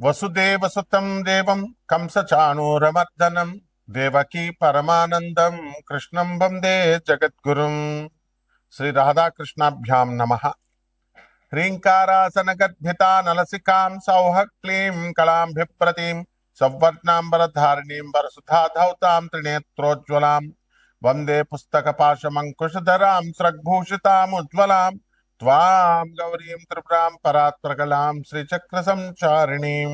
వసుదేవసుతం దేవం కంసచాణూరమర్దనం దేవకీ పరమానందం కృష్ణం వందే జగద్గురుం. శ్రీ రాధాకృష్ణాభ్యాం నమః. హ్రీంకారాసనగద్భితా నలసికాం సౌహక్లీం కళాంభిప్రతిం సౌవర్ణాంబరధారిణీం వరసుధాధౌతాం త్రినేత్రోజ్వలాం వందే పుస్తకపాశమంకుశధరాం స్రగ్భూషితాముజ్వలాం త్వాం గౌరీం త్రిపురాం పరాత్పరకలాం శ్రీచక్ర సంచారిణీం.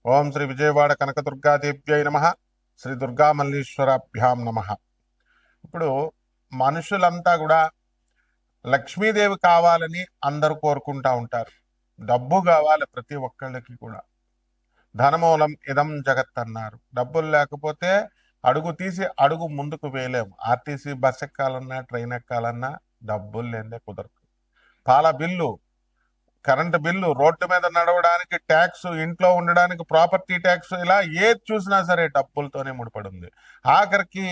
ఓం శ్రీ విజయవాడ కనకదుర్గాదేవ్యై నమః. శ్రీ దుర్గా మల్లీశ్వరాభ్యాం నమః. ఇప్పుడు మనుషులంతా కూడా లక్ష్మీదేవి కావాలని అందరూ కోరుకుంటా ఉంటారు. డబ్బు కావాలి ప్రతి ఒక్కళ్ళకి కూడా. ధనమూలం ఇదం జగత్ అన్నారు. డబ్బులు లేకపోతే అడుగు తీసి అడుగు ముందుకు వేయలేము. ఆర్టీసీ బస్ ఎక్కాలన్నా ట్రైన్ ఎక్కాలన్నా డబ్బులు లేదే కుదరదు. పాల బిల్లు, కరెంటు బిల్లు, రోడ్డు మీద నడవడానికి ట్యాక్స్, ఇంట్లో ఉండడానికి ప్రాపర్టీ ట్యాక్స్, ఇలా ఏది చూసినా సరే డబ్బులతోనే ముడిపడి ఉంది. ఆఖరికి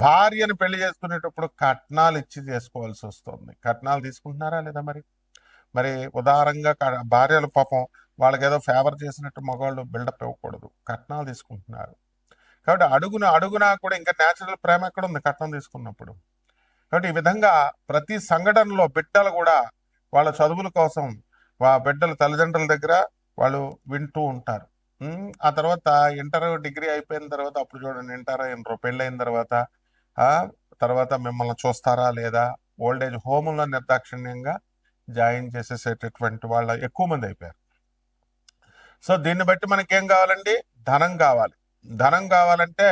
భార్యను పెళ్లి చేసుకునేటప్పుడు కట్నాలు ఇచ్చి చేసుకోవాల్సి వస్తుంది. కట్నాలు తీసుకుంటున్నారా లేదా? మరి ఉదారంగా భార్యలు పాపం వాళ్ళకి ఏదో ఫేవర్ చేసినట్టు మగవాళ్ళు బిల్డప్ ఇవ్వకూడదు. కట్నాలు తీసుకుంటున్నారు. కాబట్టి అడుగునా కూడా ఇంకా న్యాచురల్ ప్రేమ ఎక్కడ ఉంది కట్నం తీసుకున్నప్పుడు? కాబట్టి ఈ విధంగా ప్రతి సంఘటనలో బిడ్డలు కూడా వాళ్ళ చదువుల కోసం బిడ్డల తల్లిదండ్రుల దగ్గర వాళ్ళు వింటూ ఉంటారు. ఆ తర్వాత ఇంటర్ డిగ్రీ అయిపోయిన తర్వాత అప్పుడు చూడండి, ఇంటర్ పెళ్ళైన తర్వాత మిమ్మల్ని చూస్తారా లేదా, ఓల్డేజ్ హోముల్లో నిర్దాక్షిణ్యంగా జాయిన్ చేసేసేటటువంటి వాళ్ళ ఎక్కువ మంది అయిపోయారు. సో దీన్ని బట్టి మనకేం కావాలండి? ధనం కావాలి. ధనం కావాలంటే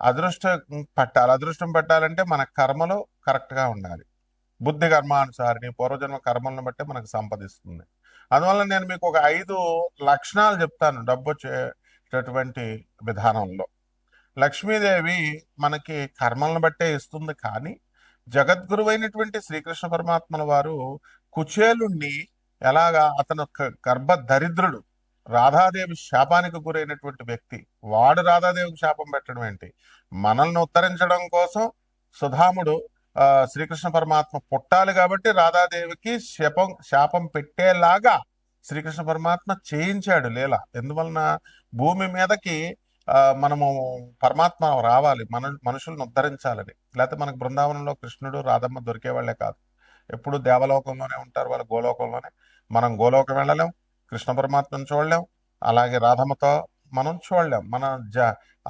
అదృష్టం పట్టాలి. అదృష్టం పట్టాలంటే మన కర్మలు కరెక్ట్గా ఉండాలి. బుద్ధి కర్మానుసారిని పూర్వజన్మ కర్మలను బట్టే మనకు సంపదిస్తుంది. అందువల్ల నేను మీకు ఒక 5 లక్షణాలు చెప్తాను డబ్బు వచ్చేటటువంటి విధానంలో. లక్ష్మీదేవి మనకి కర్మలను బట్టే ఇస్తుంది. కానీ జగద్గురువైనటువంటి శ్రీకృష్ణ పరమాత్మల వారు కుచేలుణ్ణి ఎలాగా, అతను గర్భ దరిద్రుడు, రాధాదేవి శాపానికి గురైనటువంటి వ్యక్తి, వాడు రాధాదేవికి శాపం పెట్టడం ఏంటి? మనల్ని ఉద్ధరించడం కోసం సుధాముడు శ్రీకృష్ణ పరమాత్మ పుట్టాలి కాబట్టి రాధాదేవికి శాపం పెట్టేలాగా శ్రీకృష్ణ పరమాత్మ చేయించాడు లీల. ఎందువలన భూమి మీదకి మనము పరమాత్మ రావాలి, మనుషులను ఉద్ధరించాలని. లేకపోతే మనకు బృందావనంలో కృష్ణుడు రాధమ్మ దొరికేవాళ్లే కాదు, ఎప్పుడు దేవలోకంలోనే ఉంటారు వాళ్ళు, గోలోకంలోనే. మనం గోలోకం వెళ్ళలేం, కృష్ణ పరమాత్మను చూడలేం, అలాగే రాధమ్మతో మనం చూడలేం.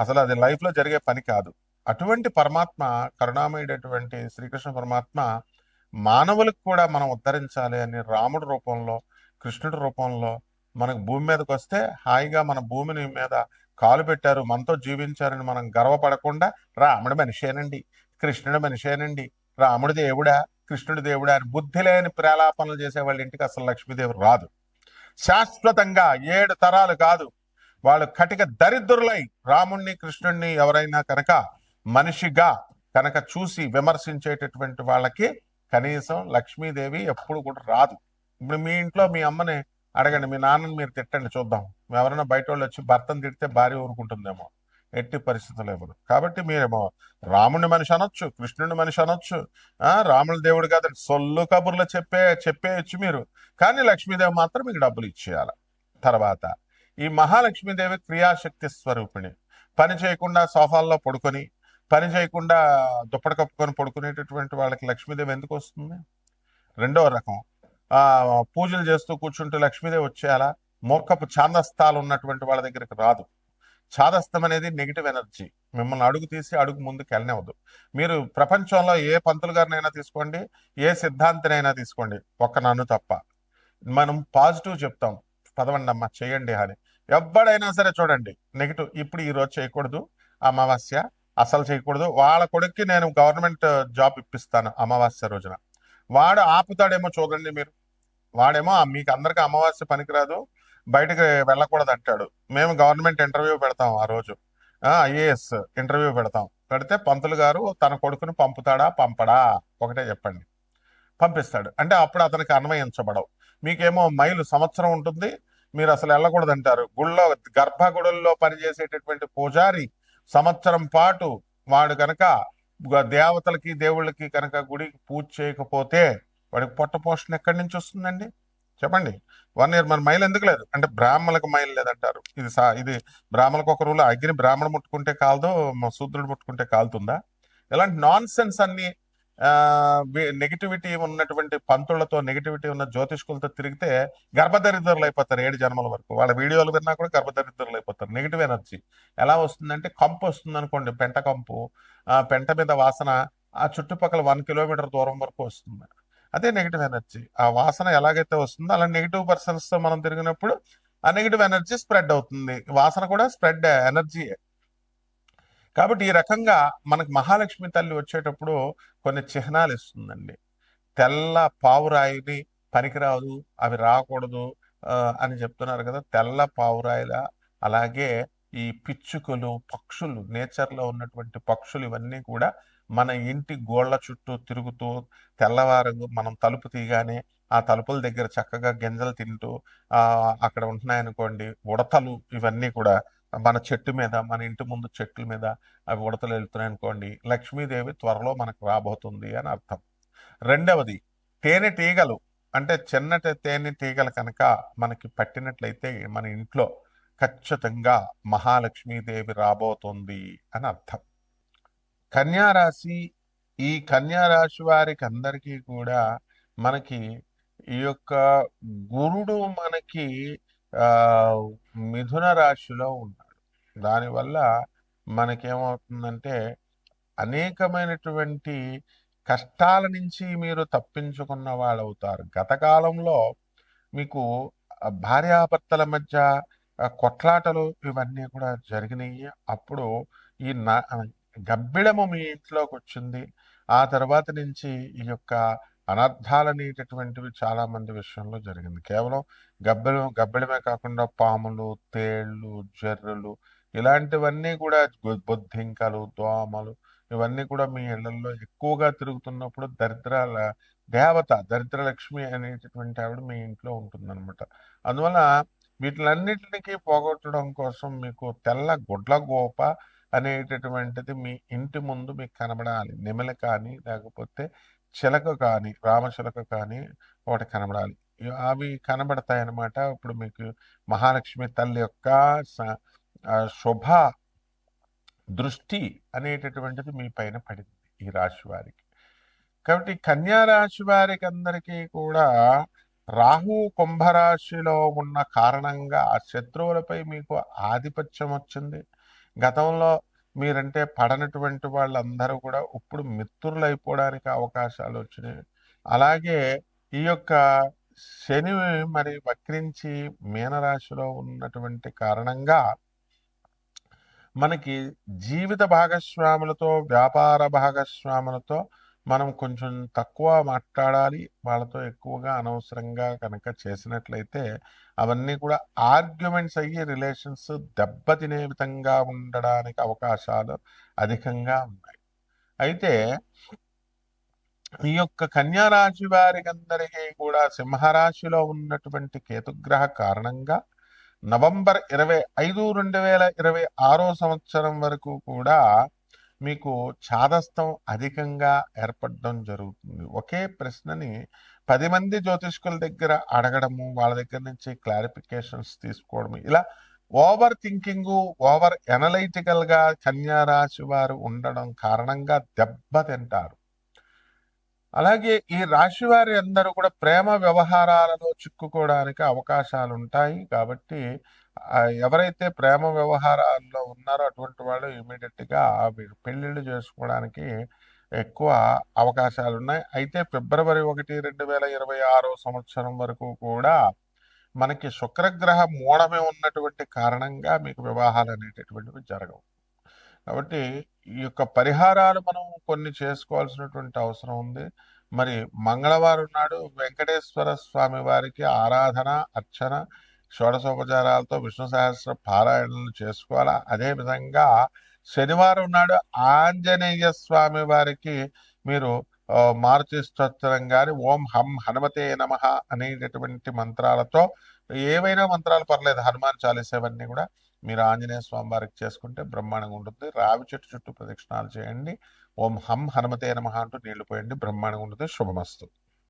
అసలు అది లైఫ్లో జరిగే పని కాదు. అటువంటి పరమాత్మ, కరుణామయుడైనటువంటి శ్రీకృష్ణ పరమాత్మ మానవులకు కూడా మనం ఉద్ధరించాలి అని రాముడి రూపంలో, కృష్ణుడి రూపంలో మనకు భూమి మీదకి వస్తే హాయిగా మన భూమిని మీద కాలు పెట్టారు, మనతో జీవించారని మనం గర్వపడకుండా రాముడి మనిషేనండి, కృష్ణుడి మనిషేనండి, రాముడి దేవుడా, కృష్ణుడి దేవుడా అని బుద్ధి లేని ప్రేలాపనలు చేసే వాళ్ళ ఇంటికి అసలు లక్ష్మీదేవి రాదు. శాశ్వతంగా 7 తరాలు కాదు, వాళ్ళు కటిక దరిద్రులై రాముణ్ణి కృష్ణుణ్ణి ఎవరైనా కనుక మనిషిగా కనుక చూసి విమర్శించేటటువంటి వాళ్ళకి కనీసం లక్ష్మీదేవి ఎప్పుడు కూడా రాదు. ఇప్పుడు మీ ఇంట్లో మీ అమ్మని అడగండి, మీ నాన్నని మీరు తిట్టండి చూద్దాం. ఎవరైనా బయట వాళ్ళు వచ్చి భర్తను తిడితే భార్య ఊరుకుంటుందేమో? ఎట్టి పరిస్థితులు ఇవ్వదు. కాబట్టి మీరేమో రాముని మనిషి అనొచ్చు, కృష్ణుని మనిషి అనొచ్చు, రాముల దేవుడు కాదండి సొల్లు కబుర్లు చెప్పేయచ్చు మీరు, కానీ లక్ష్మీదేవి మాత్రం మీకు డబ్బులు ఇచ్చేయాలి. తర్వాత ఈ మహాలక్ష్మీదేవి క్రియాశక్తి స్వరూపిణి. పని చేయకుండా సోఫాల్లో పడుకొని, పని చేయకుండా దుప్పటి కప్పుకొని పడుకునేటటువంటి వాళ్ళకి లక్ష్మీదేవి ఎందుకు వస్తుంది? రెండో రకం, పూజలు చేస్తూ కూర్చుంటూ లక్ష్మీదేవి వచ్చేయాలా? మూర్ఖపు ఛాందస్తాలు ఉన్నటువంటి వాళ్ళ దగ్గరికి రాదు. ఛాదస్థం అనేది నెగిటివ్ ఎనర్జీ, మిమ్మల్ని అడుగు తీసి అడుగు ముందుకు వెళ్ళనివ్వదు. మీరు ప్రపంచంలో ఏ పంతులు గారినైనా తీసుకోండి, ఏ సిద్ధాంతినైనా తీసుకోండి, ఒక్క నన్ను తప్ప. మనం పాజిటివ్ చెప్తాం, పదవండి అమ్మ చేయండి అని. ఎవడైనా సరే చూడండి నెగిటివ్. ఇప్పుడు ఈరోజు చేయకూడదు, అమావాస్య అసలు చేయకూడదు. వాళ్ళ కొడుక్కి నేను గవర్నమెంట్ జాబ్ ఇప్పిస్తాను అమావాస్య రోజున, వాడు ఆపుతాడేమో చూడండి మీరు. వాడేమో మీకు అందరికీ అమావాస్య పనికిరాదు, బయటకు వెళ్ళకూడదు అంటాడు. మేము గవర్నమెంట్ ఇంటర్వ్యూ పెడతాం ఆ రోజు, ఐఏఎస్ ఇంటర్వ్యూ పెడితే పంతులు గారు తన కొడుకుని పంపడా? ఒకటే చెప్పండి. పంపిస్తాడు. అంటే అప్పుడు అతనికి అన్వయించబడవు. మీకేమో మైలు సంవత్సరం ఉంటుంది, మీరు అసలు వెళ్ళకూడదు అంటారు. గర్భగుడుల్లో పనిచేసేటటువంటి పూజారి సంవత్సరం పాటు వాడు కనుక దేవతలకి దేవుళ్ళకి కనుక గుడికి పూజ చేయకపోతే వాడికి పొట్ట పోషణ ఎక్కడి నుంచి వస్తుందండి? చెప్పండి. 1 ఇయర్ మరి మైల్ ఎందుకు లేదు అంటే బ్రాహ్మణులకు మైల్ లేదంటారు. ఇది బ్రాహ్మణులకు ఒక రూల్, అగ్ని బ్రాహ్మణ ముట్టుకుంటే కాలదు, శూద్రుడు ముట్టుకుంటే కాలుతుందా? ఇలాంటి నాన్ సెన్స్ అన్ని నెగిటివిటీ ఉన్నటువంటి పంతులతో, నెగిటివిటీ ఉన్న జ్యోతిష్కులతో తిరిగితే గర్భదరిద్రులు అయిపోతారు 7 జన్మల వరకు. వాళ్ళ వీడియోలు విన్నా కూడా గర్భదరిద్రులు అయిపోతారు. నెగిటివ్ ఎనర్జీ ఎలా వస్తుందంటే, కంపు వస్తుంది అనుకోండి, పెంట కంపు, పెంట మీద వాసన ఆ చుట్టుపక్కల 1 కిలోమీటర్ దూరం వరకు వస్తుంది. అదే నెగిటివ్ ఎనర్జీ. ఆ వాసన ఎలాగైతే వస్తుందో అలా నెగిటివ్ పర్సన్స్ తో మనం తిరిగినప్పుడు ఆ నెగిటివ్ ఎనర్జీ స్ప్రెడ్ అవుతుంది. వాసన కూడా స్ప్రెడ్ ఎనర్జీ. కాబట్టి ఈ రకంగా మనకు మహాలక్ష్మి తల్లి వచ్చేటప్పుడు కొన్ని చిహ్నాలు ఇస్తుందండి. తెల్ల పావురాయిని పనికిరాదు, అవి రాకూడదు అని చెప్తున్నారు కదా. తెల్ల పావురాయిల, అలాగే ఈ పిచ్చుకలు, పక్షులు, నేచర్లో ఉన్నటువంటి పక్షులు ఇవన్నీ కూడా మన ఇంటి గోళ్ల చుట్టూ తిరుగుతూ తెల్లవారు మనం తలుపు తీయగానే ఆ తలుపుల దగ్గర చక్కగా గింజలు తింటూ అక్కడ ఉంటున్నాయనుకోండి ఉడతలు, ఇవన్నీ కూడా మన చెట్టు మీద, మన ఇంటి ముందు చెట్ల మీద అవి ఉడతలు వెళ్తున్నాయి అనుకోండి, లక్ష్మీదేవి త్వరలో మనకు రాబోతుంది అని అర్థం. రెండవది, తేనెటీగలు, అంటే చిన్నటి తేనెటీగలు కనుక మనకి పట్టినట్లయితే మన ఇంట్లో ఖచ్చితంగా మహాలక్ష్మీదేవి రాబోతుంది అని అర్థం. కన్యారాశి, ఈ కన్యారాశి వారికి అందరికీ కూడా మనకి ఈ యొక్క గురుడు మనకి ఆ మిథున రాశిలో ఉన్నాడు. దానివల్ల మనకేమవుతుందంటే అనేకమైనటువంటి కష్టాల నుంచి మీరు తప్పించుకున్న వాళ్ళు అవుతారు. గత కాలంలో మీకు భార్యాభర్తల మధ్య కొట్లాటలు ఇవన్నీ కూడా జరిగినాయి. అప్పుడు ఈ గబ్బిడము మీ ఇంట్లోకి వచ్చింది. ఆ తర్వాత నుంచి ఈ యొక్క అనర్థాలు అనేటటువంటివి చాలా మంది విషయంలో జరిగింది. కేవలం గబ్బిడమే కాకుండా పాములు, తేళ్లు, జర్రులు ఇలాంటివన్నీ కూడా, బొద్దింకలు, దోమలు ఇవన్నీ కూడా మీ ఇళ్లలో ఎక్కువగా తిరుగుతున్నప్పుడు దరిద్ర లక్ష్మి అనేటటువంటి ఆవిడ మీ ఇంట్లో ఉంటుందన్నమాట. అందువల్ల వీటిలన్నిటికీ పోగొట్టడం కోసం మీకు తెల్ల గుడ్ల గోప అనేటటువంటిది మీ ఇంటి ముందు మీకు కనబడాలి. నెమలి కానీ, లేకపోతే చిలక కానీ, రామచిలక కానీ ఒకటి కనబడాలి. అవి కనబడతాయి అన్నమాట. ఇప్పుడు మీకు మహాలక్ష్మి తల్లి యొక్క శుభ దృష్టి అనేటటువంటిది మీ పైన పడింది ఈ రాశి వారికి. కాబట్టి కన్యా రాశి వారికి అందరికీ కూడా రాహు కుంభరాశిలో ఉన్న కారణంగా శత్రువులపై మీకు ఆధిపత్యం వచ్చింది. గతంలో మీరంటే పడనటువంటి వాళ్ళందరూ కూడా ఇప్పుడు మిత్రులు అయిపోవడానికి అవకాశాలు వచ్చినాయి. అలాగే ఈ యొక్క శని మరి వక్రించి మీనరాశిలో ఉన్నటువంటి కారణంగా మనకి జీవిత భాగస్వాములతో, వ్యాపార భాగస్వాములతో మనం కొంచెం తక్కువ మాట్లాడాలి. వాళ్ళతో ఎక్కువగా అనవసరంగా కనుక చేసినట్లయితే అవన్నీ కూడా ఆర్గ్యుమెంట్స్ అయ్యి రిలేషన్స్ దెబ్బతినే విధంగా ఉండడానికి అవకాశాలు అధికంగా ఉన్నాయి. అయితే ఈ యొక్క కన్యారాశి వారికి అందరికీ కూడా సింహరాశిలో ఉన్నటువంటి కేతుగ్రహ కారణంగా నవంబర్ 25, 2026 సంవత్సరం వరకు కూడా మీకు చాదస్తం అధికంగా ఏర్పడడం జరుగుతుంది. ఒకే ప్రశ్నని 10 మంది జ్యోతిష్కుల దగ్గర అడగడము, వాళ్ళ దగ్గర నుంచి క్లారిఫికేషన్స్ తీసుకోవడము, ఇలా ఓవర్ థింకింగ్, ఓవర్ ఎనలైటికల్ గా కన్యా రాశి వారు ఉండడం కారణంగా దెబ్బతింటారు. అలాగే ఈ రాశి వారి అందరూ కూడా ప్రేమ వ్యవహారాలలో చిక్కుకోవడానికి అవకాశాలు ఉంటాయి. కాబట్టి ఎవరైతే ప్రేమ వ్యవహారాల్లో ఉన్నారో అటువంటి వాళ్ళు ఇమీడియట్ గా పెళ్లిళ్ళు చేసుకోవడానికి ఎక్కువ అవకాశాలు ఉన్నాయి. అయితే ఫిబ్రవరి 1, 2026 సంవత్సరం వరకు కూడా మనకి శుక్రగ్రహ మూఢమే ఉన్నటువంటి కారణంగా మీకు వివాహాలు అనేటటువంటివి జరగవు. కాబట్టి ఈ యొక్క పరిహారాలు మనం కొన్ని చేసుకోవాల్సినటువంటి అవసరం ఉంది. మరి మంగళవారం నాడు వెంకటేశ్వర స్వామి వారికి ఆరాధన, అర్చన, షోడశోపచారాలతో విష్ణు సహస్ర పారాయణలు చేసుకోవాలా. అదేవిధంగా శనివారం నాడు ఆంజనేయ స్వామి వారికి మీరు మారుతి స్తోత్రం గాని, ఓం హం హనుమతే నమః అనేటటువంటి మంత్రాలతో, ఏవైనా మంత్రాలు పర్లేదు, హనుమాన్ చాలీసావన్నీ కూడా మీరు ఆంజనేయ స్వామి వారికి చేసుకుంటే బ్రహ్మాండంగా ఉంటుంది. రావి చెట్టు చుట్టూ ప్రదక్షిణాలు చేయండి. ఓం హం హనుమతే నమః అంటూ నీళ్లు పోయండి. బ్రహ్మాండంగా ఉంటుంది. శుభమస్తు.